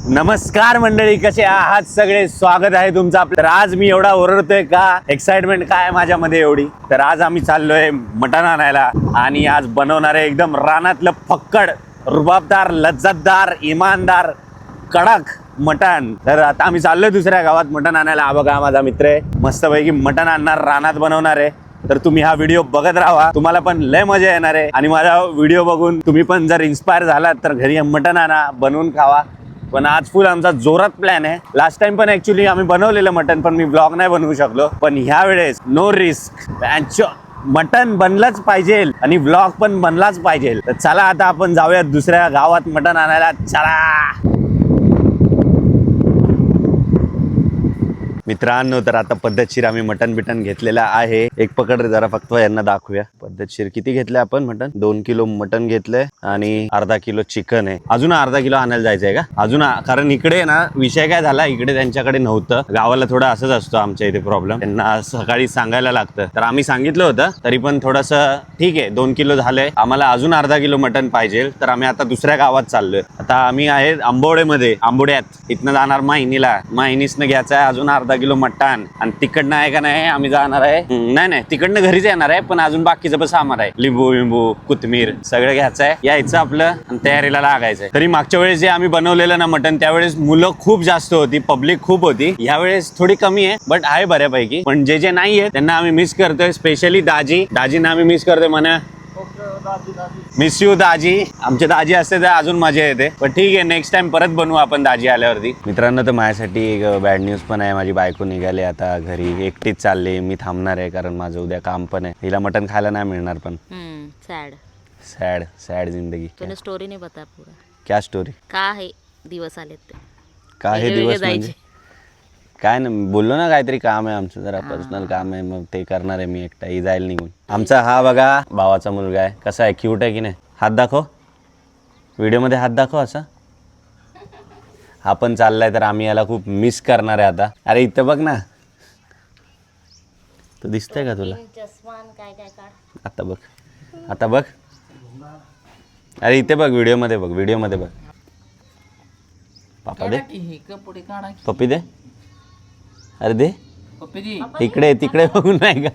नमस्कार मंडळी, कसे आहात सगळे? स्वागत आहे तुमचं आपलं. तर आज मी एवढा ओरडतोय का, एक्साइटमेंट काय माझ्यामध्ये एवढी. तर आज आम्ही चाललोय मटण आणायला आणि आज बनवणार आहे एकदम रानातलं फक्कड, रुबाबदार, लज्जतदार, इमानदार, कडक मटण. तर आता आम्ही चाललोय दुसऱ्या गावात मटण आणायला. हा बघा माझा मित्र आहे, मस्तपैकी मटण आणणार, रानात बनवणार आहे. तर तुम्ही हा व्हिडिओ बघत राहा, तुम्हाला पण लय मजा येणार आहे. आणि माझा व्हिडिओ बघून तुम्ही पण जर इन्स्पायर झालात तर घरी मटण आणा, बनवून खावा. पण आज फुल आमचा जोरात प्लॅन आहे. लास्ट टाइम पण ऍक्च्युली आम्ही बनवलेलं मटण, पण मी ब्लॉग नाही बनवू शकलो. पण ह्या वेळेस नो रिस्क, मटण बनलंच पाहिजे आणि ब्लॉग पण बनलाच पाहिजे. तर चला आता आपण जाऊयात दुसऱ्या गावात मटण आणायला. चला मित्रांनो, तर आता पद्धतशीर आम्ही मटण बिटन घेतलेला आहे. एक पकड जरा फक्त यांना दाखवूया. पद्धतशीर किती घेतले आपण मटण? 2 किलो मटण घेतलंय आणि अर्धा किलो चिकन आहे. अजून अर्धा किलो आणायला जायचंय का अजून? कारण इकडे ना विषय काय झाला, इकडे त्यांच्याकडे नव्हतं. गावाला थोडं असंच असतो आमच्या इथे प्रॉब्लेम, त्यांना सकाळी सांगायला लागतं. तर आम्ही सांगितलं होतं, तरी पण थोडस ठीक आहे, 2 किलो झालंय, आम्हाला अजून अर्धा किलो मटण पाहिजे. तर आम्ही आता दुसऱ्या गावात चाललोय. आता आम्ही आहे आंबोडेमध्ये, आंबोड्यात. इथनं जाणार माहिनीला, माहिनीसनं घ्यायचं आहे अजून अर्धा किलो मटण. आणि तिकडनं आहे का नाही, आम्ही जाणार आहे, नाही तिकडनं घरीच येणार आहे, पण अजून बाकीचं पण सामान आहे, लिंबू विंबू कोथमीर सगळं घ्यायचं आहे. यायचं आपलं आणि तयारीला लागायचंय. तरी मागच्या वेळेस जे आम्ही बनवलेलं ना मटण, त्यावेळेस मुलं खूप जास्त होती, पब्लिक खूप होती. यावेळेस थोडी कमी आहे, बट आहे बऱ्यापैकी. पण जे नाही आहे त्यांना आम्ही मिस करतोय, स्पेशली दाजींना आम्ही मिस करतोय. म्हणा मिस यू दाजी. आमचे दाजी असते तर अजून मजा येते. पण ठीक आहे, नेक्स्ट टाइम परत बनवू आपण दाजी आल्यावरती. मित्रांनो, तर माझ्यासाठी एक बॅड न्यूज पण आहे. माझी बायको निघाली आता घरी, एकटीच चालली. मी थांबणार आहे कारण माझं उद्या काम पण आहे. हिला मटण खायला नाही मिळणार. पण सैड सैड सैड जिंदगी. तूने स्टोरी नहीं बता पूरा. क्या स्टोरी? का हे दिवस आले ते? का हे दिवस म्हणजे काय ना, बोललो ना काहीतरी काम आहे आमचं, जरा पर्सनल काम आहे, मग ते करणार आहे मी एकटा. ही जाईल निघून. आमचा हा बघा भावाचा मुलगा आहे, कसा आहे, क्यूट आहे की नाही? हात दाखव, व्हिडिओमध्ये हात दाखव असा. हा पण चाललाय, तर आम्ही याला खूप मिस करणार आहे आता. अरे इथं बघ ना, तो दिसतंय का तुला? काय काय काढ आता बघ, आता बघ. अरे इथे बघ, व्हिडिओमध्ये बघ, व्हिडिओमध्ये बघ. पापा दे, पप्पी दे. अरे दे इकडे, तिकडे बघून नाही का.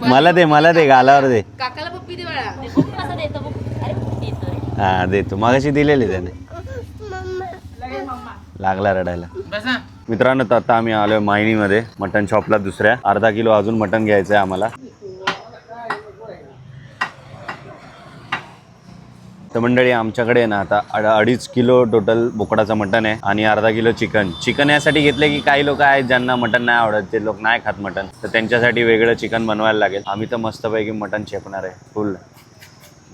मला दे गालावर दे. काकाला पप्पी दे बाळा. कसं देतो बघ. अरे देतोय. हा देतो, मागाशी दिलेली त्याने. लागला रडायला. मित्रांनो, तर आता आम्ही आलोय मायनीमध्ये मटन शॉपला दुसऱ्या. अर्धा किलो अजून मटन घ्यायचंय आम्हाला. तर मंडळी, आमच्याकडे ना आता 2.5 किलो टोटल बोकडाचं मटण आहे आणि अर्धा किलो चिकन यासाठी घेतले की काही लोक आहेत ज्यांना मटण नाही आवडत, ते लोक नाही खात मटण, तर त्यांच्यासाठी वेगळं चिकन बनवायला लागेल. आम्ही तर मस्तपैकी मटण चेपणार आहे, फुल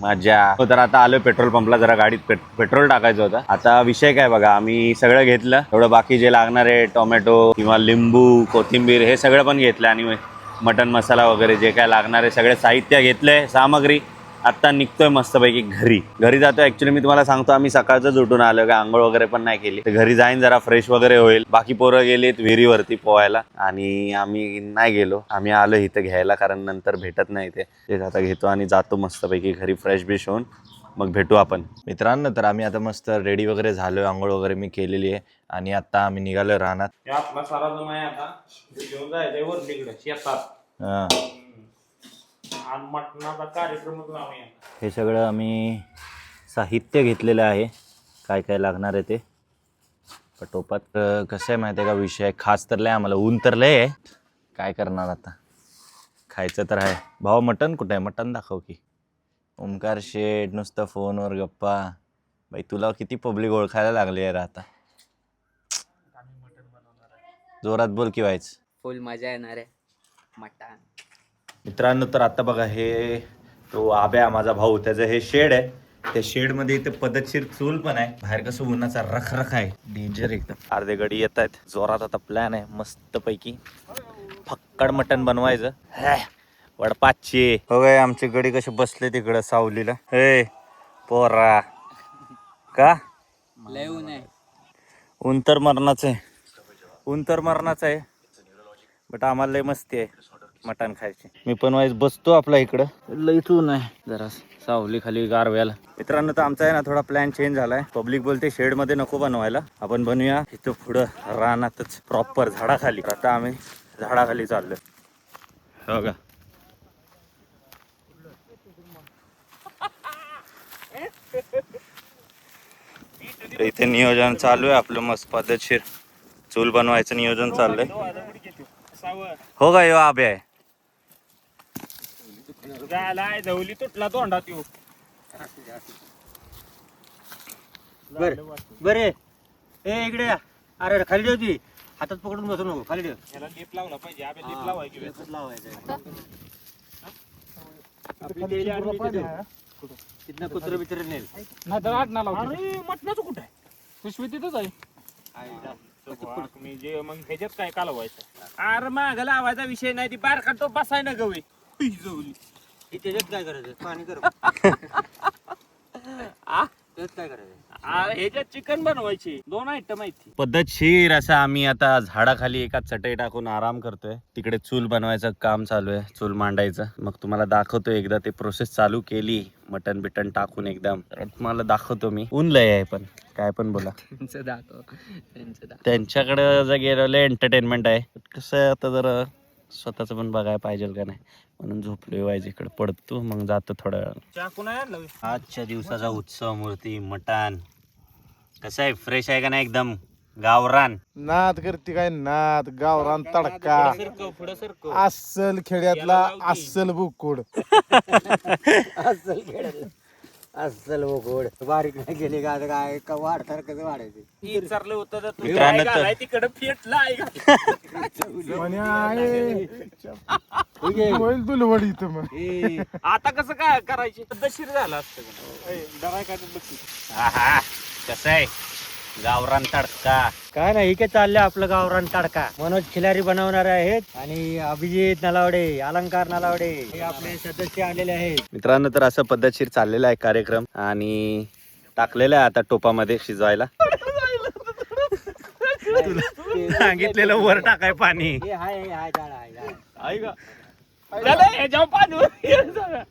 मजा. तर आता आलोय पेट्रोल पंपला, जरा गाडीत पेट्रोल टाकायचं होतं. आता विषय काय बघा, आम्ही सगळं घेतलं, एवढं बाकी जे लागणार आहे, टोमॅटो किंवा लिंबू कोथिंबीर हे सगळं पण घेतलं आणि मटण मसाला वगैरे जे काय लागणार आहे सगळे साहित्य घेतलंय, सामग्री. आत्ता निघतोय मस्तपैकी घरी जातो. ऍक्च्युली मी तुम्हाला सांगतो, आम्ही सकाळचंच उठून आलो, का आंघोळ वगैरे पण नाही केली. तर घरी जाईन, जरा फ्रेश वगैरे होईल. बाकी पोरं गेलीत विहिरीवरती पोहायला आणि आम्ही नाही गेलो. आम्ही आलो इथं घ्यायला, कारण नंतर भेटत नाही ते आता घेतो आणि जातो मस्तपैकी घरी, फ्रेश बिश होऊन मग भेटू आपण. मित्रांनो, तर आम्ही आता मस्त रेडी वगैरे झालोय, आंघोळ वगैरे मी केलेली आहे आणि आता आम्ही निघालोय रानात. आपला सारा जो आहे आता घेऊन जायचंय वर तिकडे शेतात. मटणाचा कार्यक्रमच लावूया. हे सगळं आम्ही साहित्य घेतलेलं आहे, काय काय लागणार आहे ते पटोपात. कसं आहे माहिती आहे का, विषय खास तर लय, आम्हाला ऊन तर लय आहे, काय करणार आता, खायचं तर आहे. भाऊ मटण कुठं आहे? मटण दाखव की. ओमकार शेठ नुसतं फोनवर गप्पा. बाई तुला किती पब्लिक ओळखायला लागली आहे आता. जोरात बोल की व्हायच, फुल मजा येणार आहे मटण. मित्रांनो, तर आता बघा, हे तो आब्या माझा भाऊ, त्याचं हे शेड आहे. त्या शेडमध्ये इथे पद्धतशीर चूल पण आहे. बाहेर कसं उन्हाचा रखरख आहे, डेंजर एकदम. अर्धे गडी येत आहेत जोरात. आता प्लॅन आहे मस्तपैकी फक्कड मटण बनवायचं. वडपाचे हो गए, आमचे गडी कसे बसले तिकडं सावलीला. हे पोरा का लय ऊन आहे. ऊन तर मरणाचं आहे, ऊन तर मरणाचं आहे, बट आम्हाला लय मस्ती आहे. मटण खायचे. मी पण वाईस बसतो आपला इकडं, लईच ऊन आहे जरा, सावली खाली गारव्याला. मित्रांनो तर आमचा आहे ना थोडा प्लॅन चेंज झालाय. पब्लिक बोलते शेड मध्ये नको बनवायला, आपण बनवूया इथं पुढं रानातच प्रॉपर झाडाखाली. आता आम्ही झाडाखाली चाललोय. हो का, इथे नियोजन चालू आहे आपलं मस्त पद्धतशीर. चूल बनवायचं नियोजन चाललंय. हो का, यो आबे आहे जवली तुटला तोंडात येऊ. बरे ए इकडे या. अरे खाली ठेव ती, हातात पकडून बसू नको, खाली ठेव. याला लीप लावला पाहिजे. आबे लीप लावायची. तिथनं कुत्र बित्र नेल. मटणाचं कुठं आहे? पिशवी तिथंच आहे. मी जे मग ह्याच्यात काय कालवायचं? अरे माग लावायचा विषय नाही. ती बारका तो बसाय ना गवी जवली. त्याच्यात काय करायचं, पाणी कर. त्याच्यात काय करायचं, ह्याच्यात चिकन बनवायची. 2 आयटम आहेत. पद्धतशीर असं आम्ही आता झाडाखाली एका चटई टाकून आराम करतोय. तिकडे चूल बनवायचं काम चालू आहे, चूल मांडायचं. मग तुम्हाला दाखवतो एकदा ते प्रोसेस चालू केली. मटन बिटन टाकून एकदम तुम्हाला दाखवतो. मी ऊन लय आहे पण काय पण बोला. त्यांच्याकडे जर गेलं एंटरटेनमेंट आहे. कसं आहे आता जरा स्वतःच पण बघायला पाहिजे का नाही, म्हणून झोपलोय व्हायचं इकडे पडतो, मग जातो थोड्या वेळा. चाकू नाही आणला. आजच्या दिवसाचा उत्सव मूर्ती मटण कसं आहे, फ्रेश आहे का नाही एकदम गावरान. नाद करते काय नाद, गावरान तडका, पुढं सरकव. अस्सल खेड्यातला अस्सल बुकुड. अस्सल खेळायला अस्सल गोड. बारीक नाही गेली का काय का वाढतार कसं वाढायचं. विचारलं होतं तर तू मित्रांनो काय तर- घालाय तिकडं फेटला आहे का? म्हणे आहे, होईल तुला वडी इथं मग. आता कसं काय करायचे? पद्धतशीर झालं असतं का? डबाय काय तर बघ. आहा, कसं आहे गावरान तडका. काय नाही, काय चाललंय आपलं गावरान तडका. मनोज खिलारी बनवणार आहेत आणि अभिजित नलावडे, अलंकार नलावडे हे आपले सदस्य आलेले आहेत. मित्रांनो तर असं पद्धतशीर चाललेला आहे कार्यक्रम आणि टाकलेला आहे आता टोपामध्ये शिजवायला. सांगितलेलं वर टाकाय पाणी. हे हाय हाय झाड हाय झाड. आहे का? चला, ह्याच्यावर पाणी वर.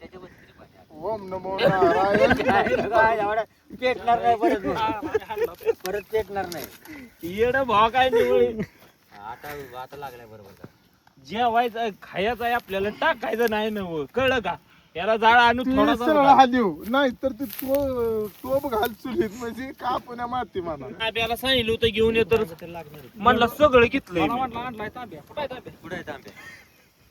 ओम नमो नारायण. काय एवढं पेटणार नाही परत परत पेटणार नाही. येडं भाव काय निवळी. आता आता लागलाय बरोबर. जेवायचं खायचं आहे आपल्याला, टाकायचं नाही नव. कळलं का? याला जाळ आणू ती थोडासा. सरळ हालीव नाही तर ते टोप घाल चुलीत, म्हणजे का पुण्या माती म्हणा. ताब्याला सांगितलं होतं घेऊन येतो. म्हणलं सगळं घेतलंय. पुढे आहे तांबे.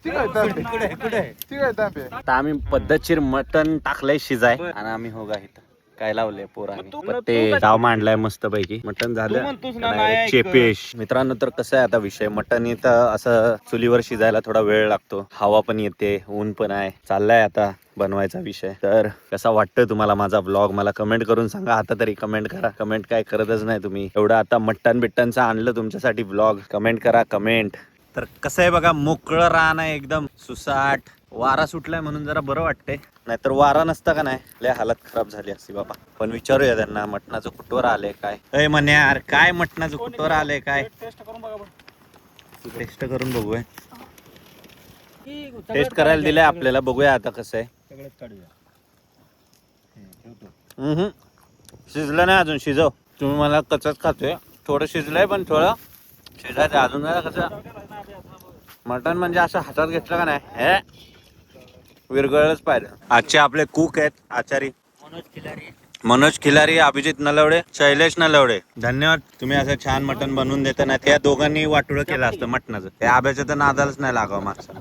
ठीक आहे तांबे, पुढे ठीक आहे तांबे. आता आम्ही पद्धतशीर मटण टाकलंय शिजाय आणि आम्ही हो का इथं काय लावलंय पोरांनी तू- पत्ते गाव मांडलाय मस्त पैकी. मटण तू झालं म्हणतोस ना, आता नाही direct ऐक. चेपेश. मित्रांनो तर कसं आहे आता विषय, मटण इथं असं चुलीवर शिजायला थोडा वेळ लागतो. हवा पण येते, ऊन पण आहे. चाललाय आता बनवायचा विषय. तर कसा वाटतोय तुम्हाला माझा ब्लॉग मला कमेंट करून सांगा. आता तरी कमेंट करा. कमेंट काय करतच नाही तुम्ही. एवढं आता मटण बिट्टनचं आणलं तुमच्यासाठी ब्लॉग. कमेंट करा कमेंट. तर कसं आहे बघा, मोकळं रान आहे एकदम सुसाट. वारा सुटलाय म्हणून जरा बरं वाटतंय, नाहीतर वारा नसता का नाही लय हालत खराब झाली असती बाबा. पण विचारूया त्यांना मटणाचं कुठवर आलंय काय. अय म्हण्या यार, काय मटणाचं कुठवर आलंय काय. टेस्ट करून बघा बरं. टेस्ट करून बघूया. टेस्ट करायला दिलंय आपल्याला, बघूया आता कसं आहे. शिजलं नाही अजून, शिजव. तुम्ही मला कच्चाच खातोय. थोडं शिजलंय पण थोडं शिजायचं अजून. जरा कसं मटण म्हणजे असं हातात घेतलं का नाही हे विरगळच पाहिजे. आजचे आपले कुक आहेत आचारी मनोज खिलारी, अभिजित नलवडे, शैलेश नलवडे. धन्यवाद, तुम्ही असं छान मटण बनवून देता. ना त्या दोघांनी वाटोळं केलं असतं मटणाचं. त्या आब्याचं तर नादालाच नाही लागावं माणसं.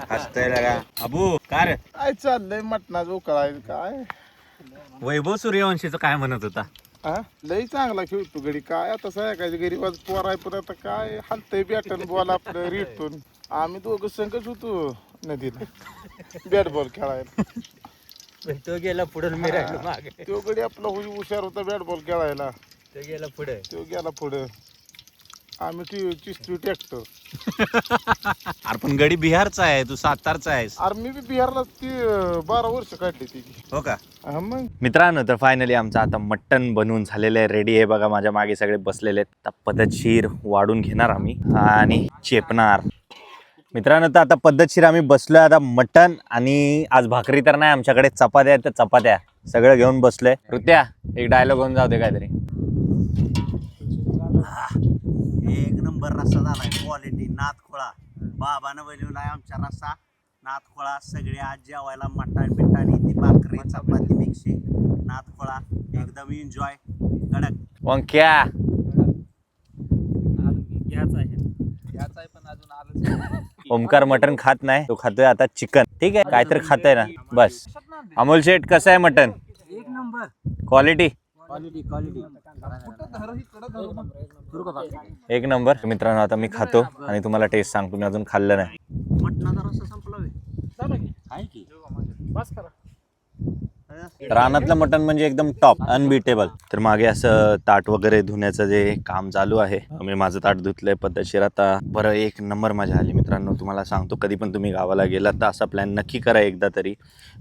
हसतंय लगा अबू. काय रे काय चाललंय मटणाचं उकळायचं काय. वैभव सूर्यवंशीचं काय म्हणत होता. हा लई चांगला खेळतो गडी. काय आता सगळ्याचं गरीबाच पोर आहे, पण आता काय हलतंय बॅटन बॉल आपलं रिटून. आम्ही दोघं संघच होतो नदीला बॅट बॉल खेळायला. तो गेला पुढे, मी राहिलो मागे. तो गडी आपला हुशार होता बॅट बॉल खेळायला. तो गेला पुढे. तो गेला पुढे. आम्ही चिस्ती ट्रॅक्टर. अरे पण गडी बिहारचा आहे, तू सातारचा आहेस. अरे मी बी बिहारला ती 12 वर्ष काढली ती. हो का. हा मग मित्रांनो तर फायनली आमचं आता मटण बनवून झालेलं आहे, रेडी आहे. बघा माझ्या मागे सगळे बसलेले आहेत. आता पद्धतशीर वाढून घेणार आम्ही आणि चेपणार. मित्रांनो तर आता पद्धतशीर आम्ही बसलोय आता मटण आणि आज भाकरी तर नाही आमच्याकडे चपात्या आहेत तर चपात्या सगळं घेऊन बसलोय. ऋत्या एक डायलॉग होऊन जाऊ दे काहीतरी. एक नंबर रस्सा झालाय क्वालिटी नाथखोळा बाबानं बनवलाय आमच्या रस्सा नाथखोळा सगळे आज जेवायला मटण बिटाणी ती भाकरी चपाती मिक्सी नाथखोळा एकदम एन्जॉय कडक वंक्या ओमकार मटण खात नाही तो खातोय आता चिकन. ठीक आहे काहीतरी खातोय ना बस. अमोल शेठ कसं आहे मटण? एक नंबर क्वालिटी क्वालिटी क्वालिटी एक नंबर. मित्रांनो आता मी खातो आणि तुम्हाला टेस्ट सांगतो. मी अजून खाल्लं नाही. मटणाचा रस्सा संपला होय. झालं की आहे की बस करा. रानातलं मटण म्हणजे एकदम टॉप अनबिटेबल. तर मागे असं ताट वगैरे धुण्याचं जे काम चालू आहे मी माझं ताट धुतलंय पद्धतशीर आता. बरं एक नंबर मजा आली मित्रांनो. तुम्हाला सांगतो कधी पण तुम्ही गावाला गेलात तर असा प्लॅन नक्की करा एकदा तरी.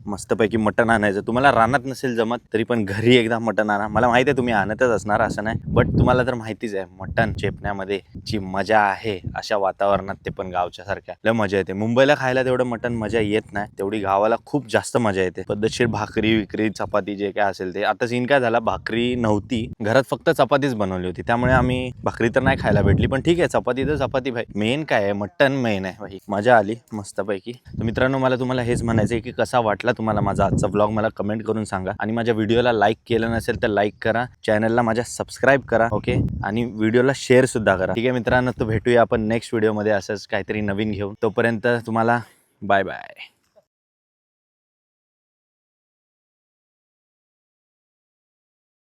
मस्तपैकी मटण आणायचं. तुम्हाला रानात नसेल जमत तरी पण घरी एकदा मटण आणा. मला माहिती आहे तुम्ही आणतच असणार असं नाही बट तुम्हाला तर माहितीच आहे मटण चेपण्यामध्ये जी मजा आहे अशा वातावरणात ते पण गावच्या सारख्या लय मजा येते. मुंबईला खायला तेवढं मटण मजा येत नाही तेवढी गावाला खूप जास्त मजा येते. पद्धतशीर भाकरी विक्री चपाती जे काय असेल ते. आता सीन काय झाला भाकरी नव्हती घरात फक्त चपातीच बनवली होती त्यामुळे आम्ही भाकरी तर नाही खायला भेटली पण ठीक आहे चपाती तर चपाती भाई. मेन काय आहे मटण मेन आहे भाई. मजा आली मस्तपैकी. तर मित्रांनो मला तुम्हाला हेच म्हणायचं आहे की कसा वाटला तुम्हाला माझा आजचा व्लॉग मला कमेंट करून सांगा. आणि माझ्या व्हिडिओला लाईक केलं नसेल तर लाईक करा. चॅनलला माझ्या सबस्क्राईब करा ओके. आणि व्हिडिओला शेअर सुद्धा करा. ठीक आहे मित्रांनो तर भेटूया आपण नेक्स्ट व्हिडिओमध्ये असंच काहीतरी नवीन घेऊन. तोपर्यंत तुम्हाला बाय बाय.